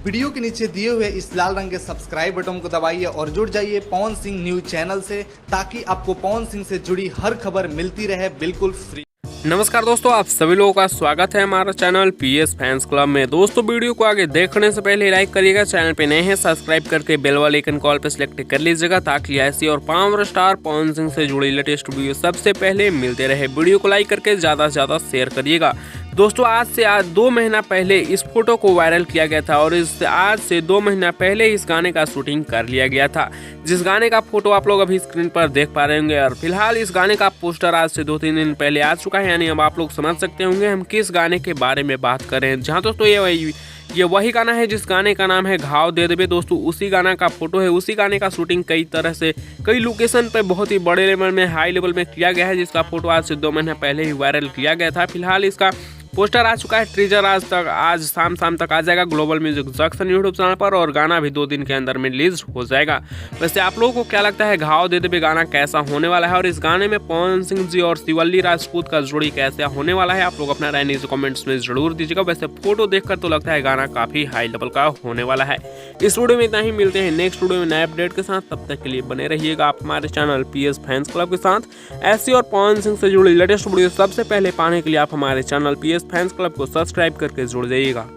Video के नीचे दिए हुए इस लाल रंग के सब्सक्राइब बटन को दबाइए और जुड़ जाइए पवन सिंह न्यूज चैनल से, ताकि आपको पवन सिंह से जुड़ी हर खबर मिलती रहे बिल्कुल फ्री। नमस्कार दोस्तों, आप सभी लोगों का स्वागत है हमारा चैनल पीएस फैंस क्लब में। दोस्तों वीडियो को आगे देखने से पहले लाइक करिएगा, चैनल पे नए हैं सब्सक्राइब करके बेल वाले आइकन कॉल पे सिलेक्ट कर लीजिएगा, ताकि ऐसी और पावर स्टार पवन सिंह से जुड़ी लेटेस्ट वीडियो सबसे पहले मिलते रहे। वीडियो को लाइक करके ज़्यादा से ज़्यादा शेयर करिएगा। दोस्तों आज से 2 महीना पहले इस फोटो को वायरल किया गया था और आज से 2 महीना पहले इस गाने का शूटिंग कर लिया गया था, जिस गाने का फोटो आप लोग अभी स्क्रीन पर देख पा रहे होंगे। और फिलहाल इस गाने का पोस्टर आज से 2-3 दिन पहले आ चुका है, यानी अब आप लोग समझ सकते होंगे हम किस गाने के बारे में बात कर रहे हैं। जहाँ दोस्तों ये वही गाना है जिस गाने का नाम है घाव दे देबे। दोस्तों उसी गाना का फोटो है, उसी गाने का शूटिंग कई तरह से कई लोकेशन पे बहुत ही बड़े लेवल में हाई लेवल में किया गया है, जिसका फोटो आज से 2 महीना पहले ही वायरल किया गया था। फिलहाल इसका पोस्टर आ चुका है, टीजर आज शाम तक आ जाएगा global music junction YouTube channel पर, और गाना भी 2 दिन के अंदर में रिलीज हो जाएगा। वैसे आप लोगों को क्या लगता है घाव दे देबे गाना कैसा होने वाला है, और इस गाने में पवन सिंह जी और शिवल्ली राजपूत का जोड़ी कैसा होने वाला है? आप लोग अपना राय नीचे कमेंट्स में जरूर दीजिएगा। वैसे फोटो देखकर तो लगता है गाना काफी हाई लेवल का होने वाला है। इस वीडियो में इतना ही, मिलते हैं नेक्स्ट वीडियो में नए अपडेट के साथ। तब तक के लिए बने रहिएगा आप हमारे चैनल पीएस फैंस क्लब के साथ। ऐसी और पवन सिंह से जुड़ी लेटेस्ट वीडियो सबसे पहले पाने के लिए आप हमारे चैनल पीएस फैंस क्लब को सब्सक्राइब करके जुड़ जाइएगा।